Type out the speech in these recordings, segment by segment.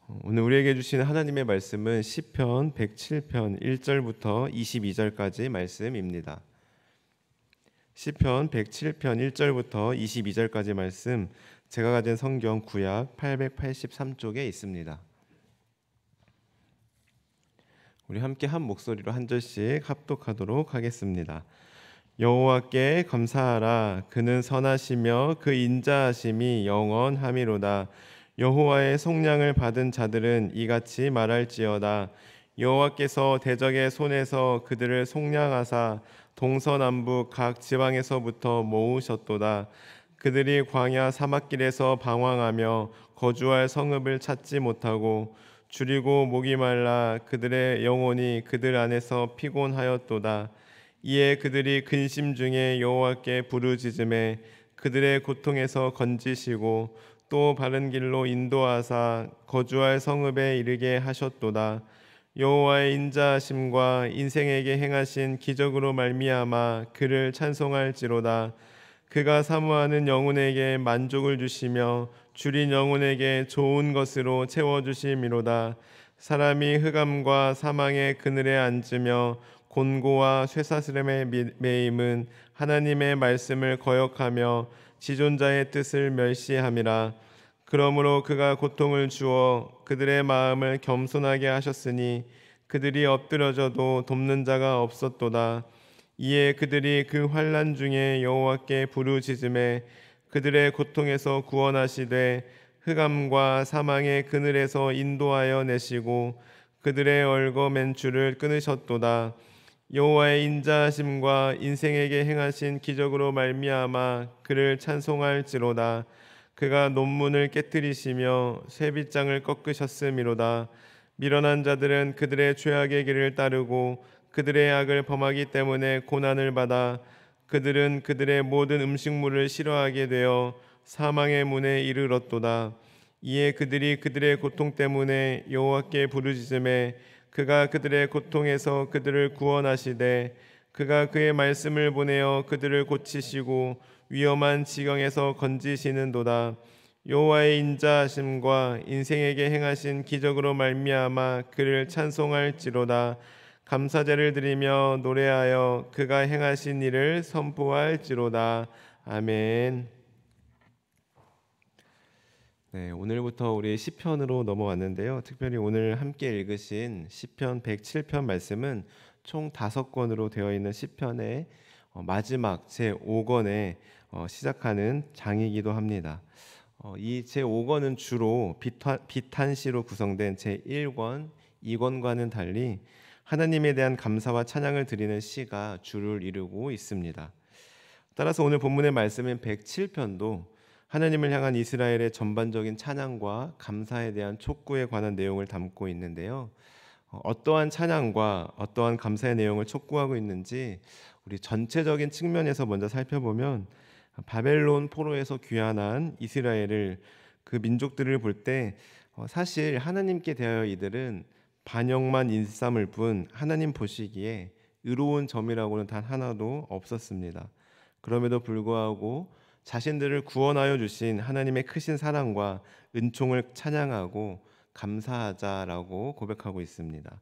오늘 우리에게 주시는 하나님의 말씀은 시편 107편 1절부터 22절까지 말씀입니다. 시편 107편 1절부터 22절까지 말씀, 제가 가진 성경 구약 883쪽에 있습니다. 우리 함께 한 목소리로 한 절씩 합독하도록 하겠습니다. 여호와께 감사하라. 그는 선하시며 그 인자하심이 영원하미로다. 여호와의 속량을 받은 자들은 이같이 말할지어다. 여호와께서 대적의 손에서 그들을 속량하사 동서남북 각 지방에서부터 모으셨도다. 그들이 광야 사막길에서 방황하며 거주할 성읍을 찾지 못하고 줄이고 목이 말라 그들의 영혼이 그들 안에서 피곤하였도다. 이에 그들이 근심 중에 여호와께 부르짖음에 그들의 고통에서 건지시고 또 바른 길로 인도하사 거주할 성읍에 이르게 하셨도다. 여호와의 인자하심과 인생에게 행하신 기적으로 말미암아 그를 찬송할지로다. 그가 사모하는 영혼에게 만족을 주시며 줄인 영혼에게 좋은 것으로 채워주심이로다. 사람이 흑암과 사망의 그늘에 앉으며 곤고와 쇠사슬에 매임은 하나님의 말씀을 거역하며 지존자의 뜻을 멸시함이라. 그러므로 그가 고통을 주어 그들의 마음을 겸손하게 하셨으니 그들이 엎드러져도 돕는 자가 없었도다. 이에 그들이 그 환난 중에 여호와께 부르짖음에 그들의 고통에서 구원하시되 흑암과 사망의 그늘에서 인도하여 내시고 그들의 얼거 맨줄을 끊으셨도다. 여호와의 인자하심과 인생에게 행하신 기적으로 말미암아 그를 찬송할지로다. 그가 논문을 깨뜨리시며 쇠빗장을 꺾으셨음이로다. 미련한 자들은 그들의 죄악의 길을 따르고 그들의 악을 범하기 때문에 고난을 받아 그들은 그들의 모든 음식물을 싫어하게 되어 사망의 문에 이르렀도다. 이에 그들이 그들의 고통 때문에 여호와께 부르짖음에 그가 그들의 고통에서 그들을 구원하시되 그가 그의 말씀을 보내어 그들을 고치시고 위험한 지경에서 건지시는도다. 여호와의 인자하심과 인생에게 행하신 기적으로 말미암아 그를 찬송할지로다. 감사제를 드리며 노래하여 그가 행하신 일을 선포할지로다. 아멘. 네, 오늘부터 우리 시편으로 넘어왔는데요. 특별히 오늘 함께 읽으신 시편 107편 말씀은 총 5권으로 되어 있는 시편의 마지막 제5권에 시작하는 장이기도 합니다. 이 제5권은 주로 비탄시로 구성된 제1권, 2권과는 달리 하나님에 대한 감사와 찬양을 드리는 시가 주를 이루고 있습니다. 따라서 오늘 본문의 말씀인 107편도 하나님을 향한 이스라엘의 전반적인 찬양과 감사에 대한 촉구에 관한 내용을 담고 있는데요. 어떠한 찬양과 어떠한 감사의 내용을 촉구하고 있는지 우리 전체적인 측면에서 먼저 살펴보면 바벨론 포로에서 귀환한 이스라엘을 그 민족들을 볼 때 사실 하나님께 대하여 이들은 반역만 일삼을 뿐 하나님 보시기에 의로운 점이라고는 단 하나도 없었습니다. 그럼에도 불구하고 자신들을 구원하여 주신 하나님의 크신 사랑과 은총을 찬양하고 감사하자라고 고백하고 있습니다.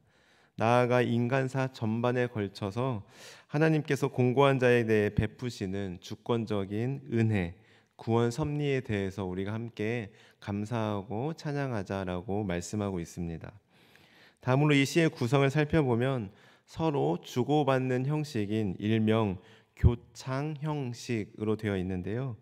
나아가 인간사 전반에 걸쳐서 하나님께서 공고한 자에 대해 베푸시는 주권적인 은혜, 구원 섭리에 대해서 우리가 함께 감사하고 찬양하자라고 말씀하고 있습니다. 다음으로 이 시의 구성을 살펴보면 서로 주고받는 형식인 일명 교창 형식으로 되어 있는데요.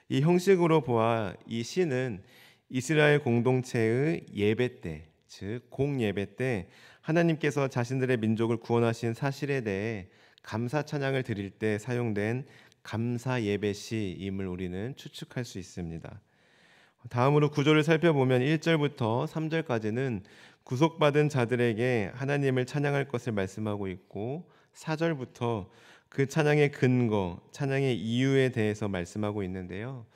이 형식으로 보아 이 시는 이스라엘 공동체의 예배 때, 즉 공예배 때 하나님께서 자신들의 민족을 구원하신 사실에 대해 감사 찬양을 드릴 때 사용된 감사 예배 시임을 우리는 추측할 수 있습니다. 다음으로 구조를 살펴보면 1절부터 3절까지는 구속받은 자들에게 하나님을 찬양할 것을 말씀하고 있고 4절부터 그 찬양의 근거, 찬양의 이유에 대해서 말씀하고 있는데요.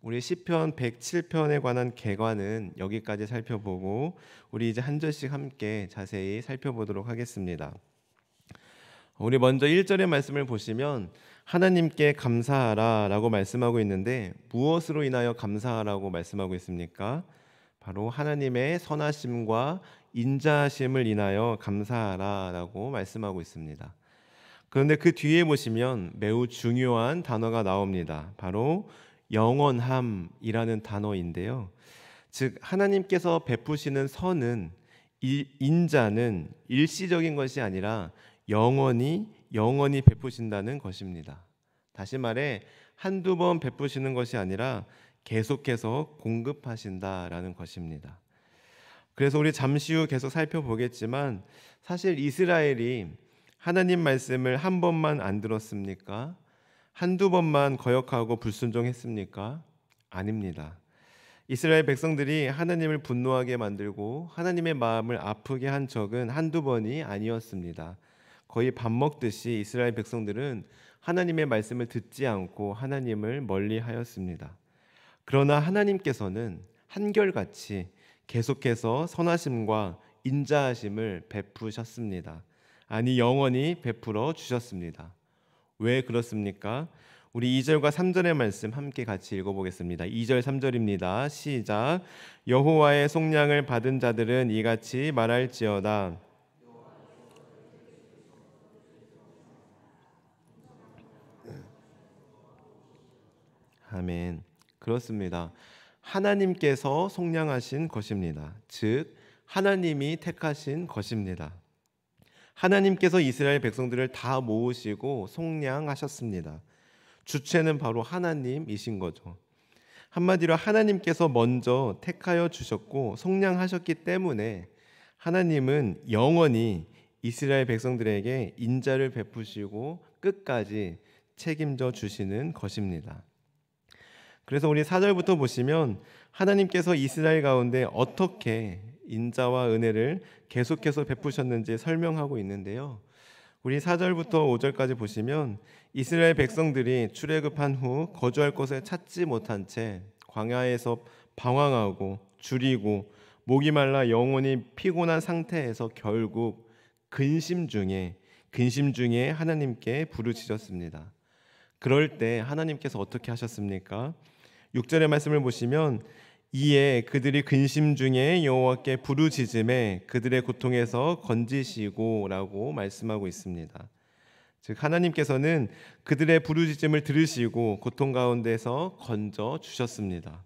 우리 시편 107편에 관한 개관은 여기까지 살펴보고 우리 이제 한 절씩 함께 자세히 살펴보도록 하겠습니다. 우리 먼저 1절의 말씀을 보시면 하나님께 감사하라 라고 말씀하고 있는데 무엇으로 인하여 감사하라고 말씀하고 있습니까? 바로 하나님의 선하심과 인자하심을 인하여 감사하라라고 말씀하고 있습니다. 그런데 그 뒤에 보시면 매우 중요한 단어가 나옵니다. 바로 영원함이라는 단어인데요. 즉 하나님께서 베푸시는 선은 인자는 일시적인 것이 아니라 영원히 베푸신다는 것입니다. 다시 말해 한두 번 베푸시는 것이 아니라 계속해서 공급하신다라는 것입니다. 그래서 우리 잠시 후 계속 살펴보겠지만 사실 이스라엘이 하나님 말씀을 한 번만 안 들었습니까? 한두 번만 거역하고 불순종했습니까? 아닙니다. 이스라엘 백성들이 하나님을 분노하게 만들고 하나님의 마음을 아프게 한 적은 한두 번이 아니었습니다. 거의 밥 먹듯이 이스라엘 백성들은 하나님의 말씀을 듣지 않고 하나님을 멀리하였습니다. 그러나 하나님께서는 한결같이 계속해서 선하심과 인자하심을 베푸셨습니다. 아니 영원히 베풀어 주셨습니다. 왜 그렇습니까? 우리 2절과 3절의 말씀 함께 같이 읽어보겠습니다. 2절 3절입니다. 시작. 여호와의 속량을 받은 자들은 이같이 말할지어다. 아멘. 그렇습니다. 하나님께서 속량하신 것입니다. 즉 하나님이 택하신 것입니다. 하나님께서 이스라엘 백성들을 다 모으시고 속량하셨습니다. 주체는 바로 하나님이신 거죠. 한마디로 하나님께서 먼저 택하여 주셨고 속량하셨기 때문에 하나님은 영원히 이스라엘 백성들에게 인자를 베푸시고 끝까지 책임져 주시는 것입니다. 그래서 우리 4절부터 보시면 하나님께서 이스라엘 가운데 어떻게 인자와 은혜를 계속해서 베푸셨는지 설명하고 있는데요. 우리 4절부터 5절까지 보시면 이스라엘 백성들이 출애굽한 후 거주할 곳을 찾지 못한 채 광야에서 방황하고 줄이고 목이 말라 영혼이 피곤한 상태에서 결국 근심 중에 하나님께 부르짖었습니다. 그럴 때 하나님께서 어떻게 하셨습니까? 6절의 말씀을 보시면 이에 그들이 근심 중에 여호와께 부르짖음에 그들의 고통에서 건지시고라고 말씀하고 있습니다. 즉 하나님께서는 그들의 부르짖음을 들으시고 고통 가운데서 건져 주셨습니다.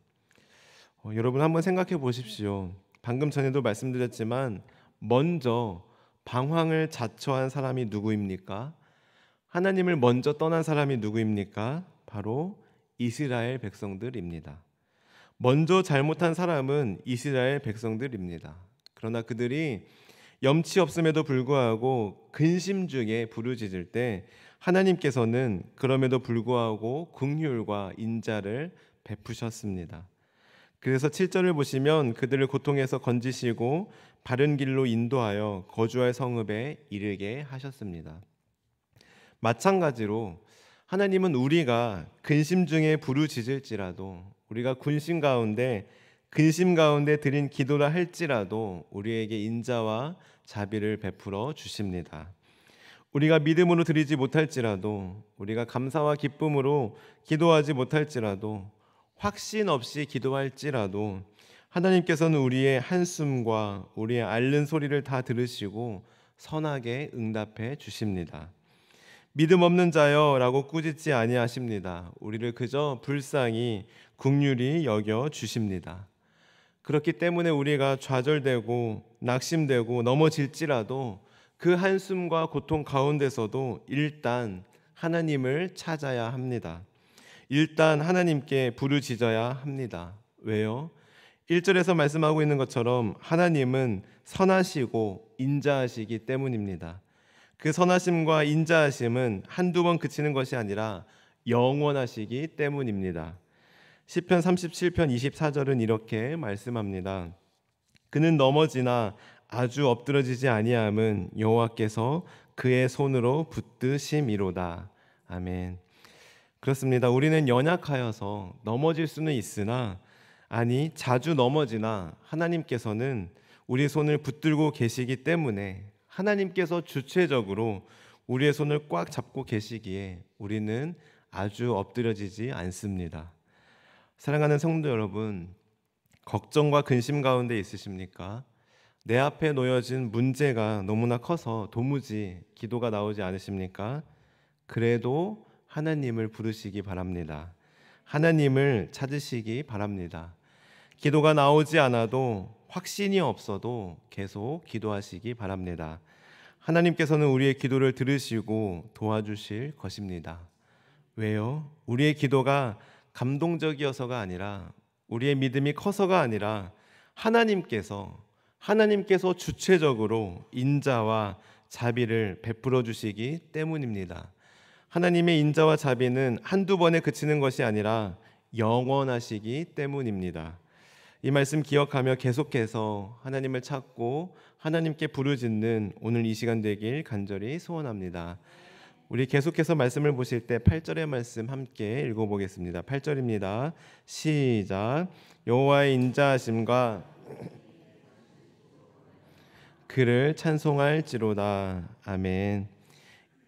여러분 한번 생각해 보십시오. 방금 전에도 말씀드렸지만 먼저 방황을 자처한 사람이 누구입니까? 하나님을 먼저 떠난 사람이 누구입니까? 바로 이스라엘 백성들입니다. 먼저 잘못한 사람은 이스라엘 백성들입니다. 그러나 그들이 염치 없음에도 불구하고 근심 중에 부르짖을 때 하나님께서는 그럼에도 불구하고 긍휼과 인자를 베푸셨습니다. 그래서 7절을 보시면 그들을 고통에서 건지시고 바른 길로 인도하여 거주할 성읍에 이르게 하셨습니다. 마찬가지로 하나님은 우리가 근심 중에 부르짖을지라도 우리가 근심 가운데 드린 기도라 할지라도 우리에게 인자와 자비를 베풀어 주십니다. 우리가 믿음으로 드리지 못할지라도 우리가 감사와 기쁨으로 기도하지 못할지라도 확신 없이 기도할지라도 하나님께서는 우리의 한숨과 우리의 앓는 소리를 다 들으시고 선하게 응답해 주십니다. 믿음 없는 자여라고 꾸짖지 아니하십니다. 우리를 그저 불쌍히 긍휼히 여겨 주십니다. 그렇기 때문에 우리가 좌절되고 낙심되고 넘어질지라도 그 한숨과 고통 가운데서도 일단 하나님을 찾아야 합니다. 일단 하나님께 부르짖어야 합니다. 왜요? 1절에서 말씀하고 있는 것처럼 하나님은 선하시고 인자하시기 때문입니다. 그 선하심과 인자하심은 한두 번 그치는 것이 아니라 영원하시기 때문입니다. 시편 37편 24절은 이렇게 말씀합니다. 그는 넘어지나 아주 엎드러지지 아니함은 여호와께서 그의 손으로 붙드심이로다. 아멘. 그렇습니다. 우리는 연약하여서 넘어질 수는 있으나 아니 자주 넘어지나 하나님께서는 우리 손을 붙들고 계시기 때문에 하나님께서 주체적으로 우리의 손을 꽉 잡고 계시기에 우리는 아주 엎드려지지 않습니다. 사랑하는 성도 여러분, 걱정과 근심 가운데 있으십니까? 내 앞에 놓여진 문제가 너무나 커서 도무지 기도가 나오지 않으십니까? 그래도 하나님을 부르시기 바랍니다. 하나님을 찾으시기 바랍니다. 기도가 나오지 않아도 확신이 없어도 계속 기도하시기 바랍니다. 하나님께서는 우리의 기도를 들으시고 도와주실 것입니다. 왜요? 우리의 기도가 감동적이어서가 아니라, 우리의 믿음이 커서가 아니라 하나님께서 주체적으로 인자와 자비를 베풀어 주시기 때문입니다. 하나님의 인자와 자비는 한두 번에 그치는 것이 아니라 영원하시기 때문입니다. 이 말씀 기억하며 계속해서 하나님을 찾고 하나님께 부르짖는 오늘 이 시간 되길 간절히 소원합니다. 우리 계속해서 말씀을 보실 때 8절의 말씀 함께 읽어보겠습니다. 8절입니다. 시작. 여호와의 인자하심과 그를 찬송할지로다. 아멘.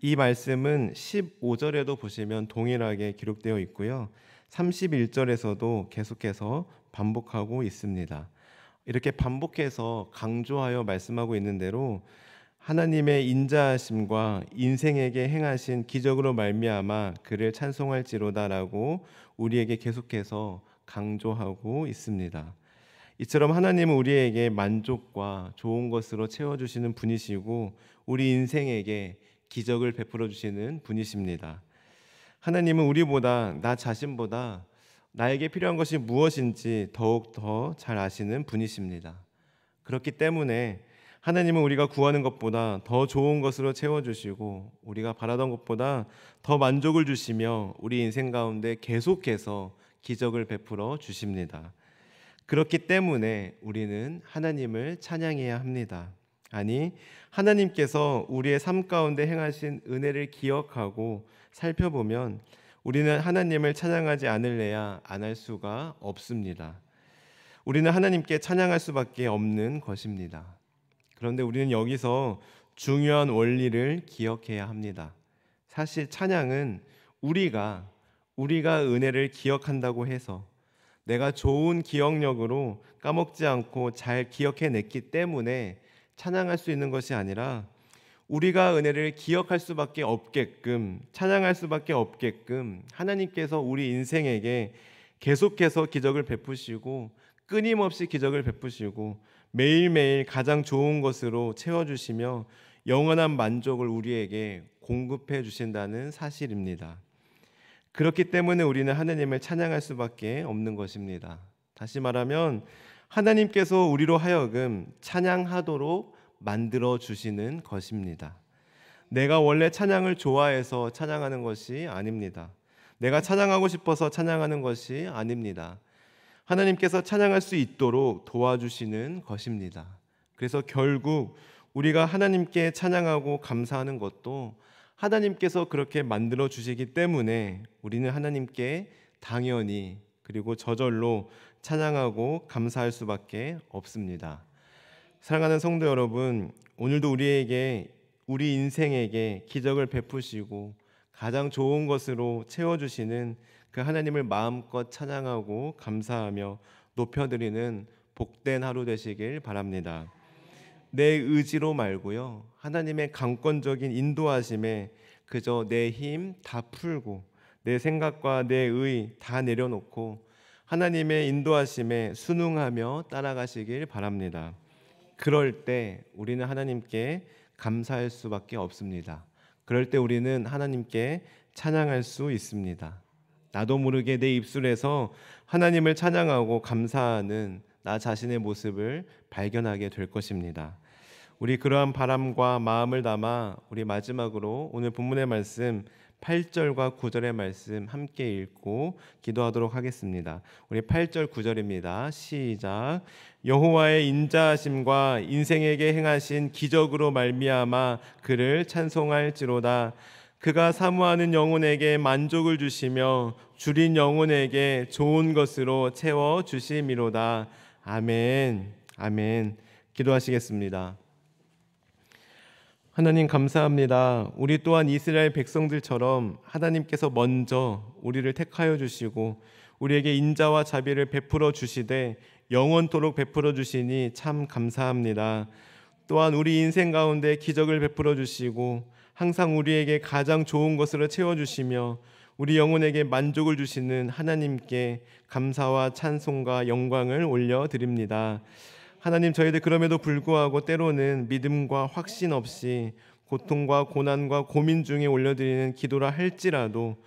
이 말씀은 15절에도 보시면 동일하게 기록되어 있고요. 31절에서도 계속해서 반복하고 있습니다. 이렇게 반복해서 강조하여 말씀하고 있는 대로 하나님의 인자하심과 인생에게 행하신 기적으로 말미암아 그를 찬송할지로다라고 우리에게 계속해서 강조하고 있습니다. 이처럼 하나님은 우리에게 만족과 좋은 것으로 채워주시는 분이시고 우리 인생에게 기적을 베풀어 주시는 분이십니다. 하나님은 우리보다, 나 자신보다 나에게 필요한 것이 무엇인지 더욱 더 잘 아시는 분이십니다. 그렇기 때문에 하나님은 우리가 구하는 것보다 더 좋은 것으로 채워주시고 우리가 바라던 것보다 더 만족을 주시며 우리 인생 가운데 계속해서 기적을 베풀어 주십니다. 그렇기 때문에 우리는 하나님을 찬양해야 합니다. 아니, 하나님께서 우리의 삶 가운데 행하신 은혜를 기억하고 살펴보면 우리는 하나님을 찬양하지 않을래야 안 할 수가 없습니다. 우리는 하나님께 찬양할 수밖에 없는 것입니다. 그런데 우리는 여기서 중요한 원리를 기억해야 합니다. 사실 찬양은 우리가 은혜를 기억한다고 해서 내가 좋은 기억력으로 까먹지 않고 잘 기억해냈기 때문에 찬양할 수 있는 것이 아니라 우리가 은혜를 기억할 수밖에 없게끔, 찬양할 수밖에 없게끔 하나님께서 우리 인생에게 계속해서 기적을 베푸시고 끊임없이 기적을 베푸시고 매일매일 가장 좋은 것으로 채워주시며 영원한 만족을 우리에게 공급해 주신다는 사실입니다. 그렇기 때문에 우리는 하나님을 찬양할 수밖에 없는 것입니다. 다시 말하면 하나님께서 우리로 하여금 찬양하도록 만들어 주시는 것입니다. 내가 원래 찬양을 좋아해서 찬양하는 것이 아닙니다. 내가 찬양하고 싶어서 찬양하는 것이 아닙니다. 하나님께서 찬양할 수 있도록 도와주시는 것입니다. 그래서 결국 우리가 하나님께 찬양하고 감사하는 것도 하나님께서 그렇게 만들어 주시기 때문에 우리는 하나님께 당연히 그리고 저절로 찬양하고 감사할 수밖에 없습니다. 사랑하는 성도 여러분, 오늘도 우리 인생에게 기적을 베푸시고 가장 좋은 것으로 채워주시는 그 하나님을 마음껏 찬양하고 감사하며 높여드리는 복된 하루 되시길 바랍니다. 내 의지로 말고요, 하나님의 강권적인 인도하심에 그저 내 힘 다 풀고 내 생각과 내 의 다 내려놓고 하나님의 인도하심에 순응하며 따라가시길 바랍니다. 그럴 때 우리는 하나님께 감사할 수밖에 없습니다. 그럴 때 우리는 하나님께 찬양할 수 있습니다. 나도 모르게 내 입술에서 하나님을 찬양하고 감사하는 나 자신의 모습을 발견하게 될 것입니다. 우리 그러한 바람과 마음을 담아 우리 마지막으로 오늘 본문의 말씀 8절과 9절의 말씀 함께 읽고 기도하도록 하겠습니다. 우리 8절 9절입니다. 시작. 여호와의 인자하심과 인생에게 행하신 기적으로 말미암아 그를 찬송할지로다. 그가 사모하는 영혼에게 만족을 주시며 줄인 영혼에게 좋은 것으로 채워 주심이로다. 아멘. 아멘. 기도하시겠습니다. 하나님 감사합니다. 우리 또한 이스라엘 백성들처럼 하나님께서 먼저 우리를 택하여 주시고 우리에게 인자와 자비를 베풀어 주시되 영원토록 베풀어 주시니 참 감사합니다. 또한 우리 인생 가운데 기적을 베풀어 주시고 항상 우리에게 가장 좋은 것으로 채워주시며 우리 영혼에게 만족을 주시는 하나님께 감사와 찬송과 영광을 올려드립니다. 하나님, 저희들 그럼에도 불구하고 때로는 믿음과 확신 없이 고통과 고난과 고민 중에 올려드리는 기도라 할지라도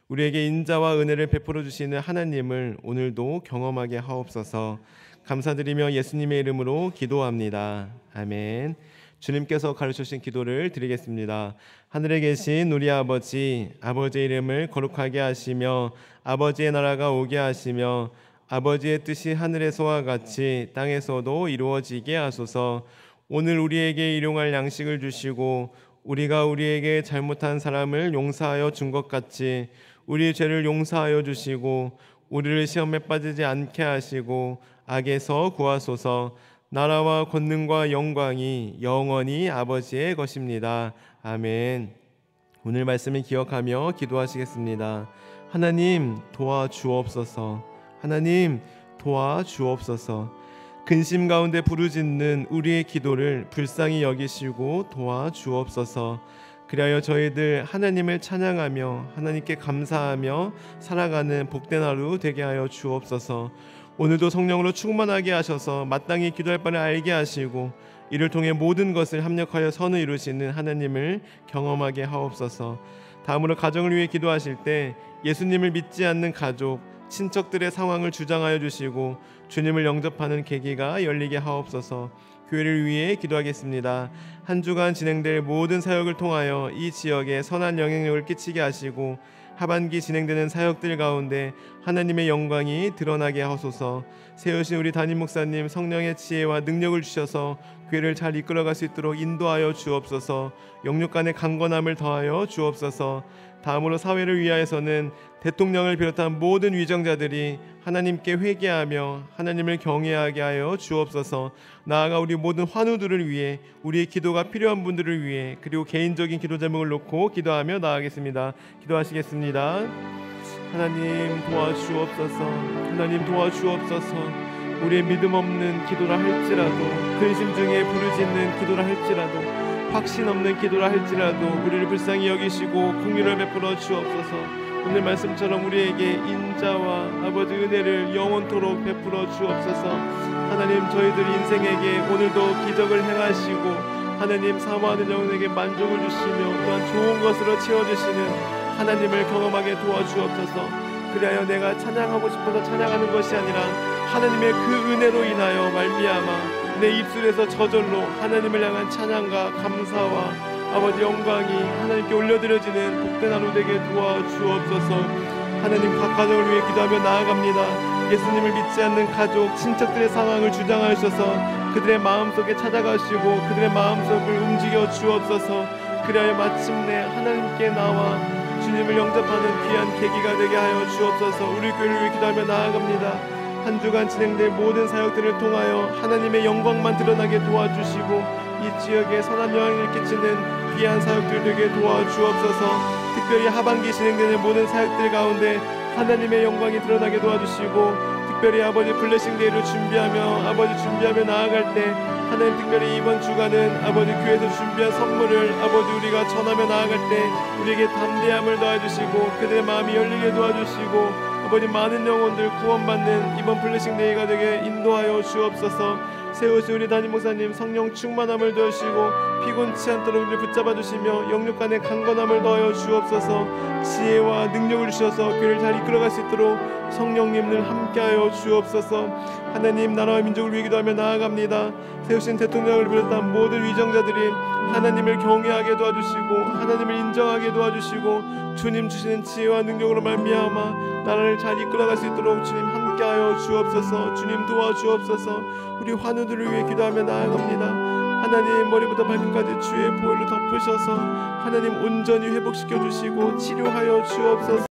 우리에게 인자와 은혜를 베풀어 주시는 하나님을 오늘도 경험하게 하옵소서. 감사드리며 예수님의 이름으로 기도합니다. 아멘. 주님께서 가르쳐주신 기도를 드리겠습니다. 하늘에 계신 우리 아버지, 아버지의 이름을 거룩하게 하시며 아버지의 나라가 오게 하시며 아버지의 뜻이 하늘에서와 같이 땅에서도 이루어지게 하소서. 오늘 우리에게 일용할 양식을 주시고 우리가 우리에게 잘못한 사람을 용서하여 준 것 같이 우리 죄를 용서하여 주시고 우리를 시험에 빠지지 않게 하시고 악에서 구하소서. 나라와 권능과 영광이 영원히 아버지의 것입니다. 아멘. 오늘 말씀을 기억하며 기도하시겠습니다. 하나님 도와주옵소서. 하나님 도와주옵소서. 근심 가운데 부르짖는 우리의 기도를 불쌍히 여기시고 도와주옵소서. 그리하여 저희들 하나님을 찬양하며 하나님께 감사하며 살아가는 복된 하루 되게 하여 주옵소서. 오늘도 성령으로 충만하게 하셔서 마땅히 기도할 바를 알게 하시고 이를 통해 모든 것을 합력하여 선을 이루시는 하나님을 경험하게 하옵소서. 다음으로 가정을 위해 기도하실 때 예수님을 믿지 않는 가족, 친척들의 상황을 주장하여 주시고 주님을 영접하는 계기가 열리게 하옵소서. 교회를 위해 기도하겠습니다. 한 주간 진행될 모든 사역을 통하여 이 지역에 선한 영향력을 끼치게 하시고 하반기 진행되는 사역들 가운데 하나님의 영광이 드러나게 하소서. 세우신 우리 담임 목사님 성령의 지혜와 능력을 주셔서 교회를 잘 이끌어갈 수 있도록 인도하여 주옵소서. 영육 간의 강건함을 더하여 주옵소서. 다음으로 사회를 위하여서는 대통령을 비롯한 모든 위정자들이 하나님께 회개하며 하나님을 경외하게 하여 주옵소서. 나아가 우리 모든 환우들을 위해 우리의 기도가 필요한 분들을 위해 그리고 개인적인 기도 제목을 놓고 기도하며 나아가겠습니다. 기도하시겠습니다. 하나님 도와주옵소서. 하나님 도와주옵소서. 우리의 믿음 없는 기도라 할지라도 근심 중에 부르짖는 기도라 할지라도 확신 없는 기도라 할지라도 우리를 불쌍히 여기시고 긍휼을 베풀어 주옵소서. 오늘 말씀처럼 우리에게 인자와 아버지 은혜를 영원토록 베풀어 주옵소서. 하나님, 저희들 인생에게 오늘도 기적을 행하시고 하나님 사모하는 영혼에게 만족을 주시며 또한 좋은 것으로 채워주시는 하나님을 경험하게 도와주옵소서. 그리하여 내가 찬양하고 싶어서 찬양하는 것이 아니라 하나님의 그 은혜로 인하여 말미암아 내 입술에서 저절로 하나님을 향한 찬양과 감사와 아버지 영광이 하나님께 올려드려지는 복된 하루 되게 도와주옵소서. 하나님, 각 가정을 위해 기도하며 나아갑니다. 예수님을 믿지 않는 가족, 친척들의 상황을 주장하셔서 그들의 마음속에 찾아가시고 그들의 마음속을 움직여 주옵소서. 그리하여 마침내 하나님께 나와 주님을 영접하는 귀한 계기가 되게 하여 주옵소서. 우리 교회를 위해 기도하며 나아갑니다. 한 주간 진행될 모든 사역들을 통하여 하나님의 영광만 드러나게 도와주시고 이 지역에 선한 영향을 끼치는 귀한 사역들 되게 도와주옵소서. 특별히 하반기 진행되는 모든 사역들 가운데 하나님의 영광이 드러나게 도와주시고 특별히 아버지 블레싱 데이를 준비하며 나아갈 때 하나님, 특별히 이번 주간은 아버지 교회에서 준비한 선물을 아버지 우리가 전하며 나아갈 때 우리에게 담대함을 더해주시고 그들의 마음이 열리게 도와주시고 아버지 많은 영혼들 구원받는 이번 블레싱 데이가 되게 인도하여 주옵소서. 세우신 우리 담임 목사님 성령 충만함을 더하시고 피곤치 않도록 우리를 붙잡아 주시며 영육 간의 강건함을 더하여 주옵소서. 지혜와 능력을 주셔서 교회를 잘 이끌어갈 수 있도록 성령님을 함께하여 주옵소서. 하나님, 나라와 민족을 위해 기도하며 나아갑니다. 세우신 대통령을 비롯한 모든 위정자들이 하나님을 경외하게 도와주시고 하나님을 인정하게 도와주시고 주님 주시는 지혜와 능력으로 말미암아 나라를 잘 이끌어갈 수 있도록 주님 함께하여 주옵소서. 주님 도와주옵소서. 우리 환우들을 위해 기도하며 나아갑니다. 하나님, 머리부터 발끝까지 주의 보혈로 덮으셔서 하나님 온전히 회복시켜 주시고 치료하여 주옵소서.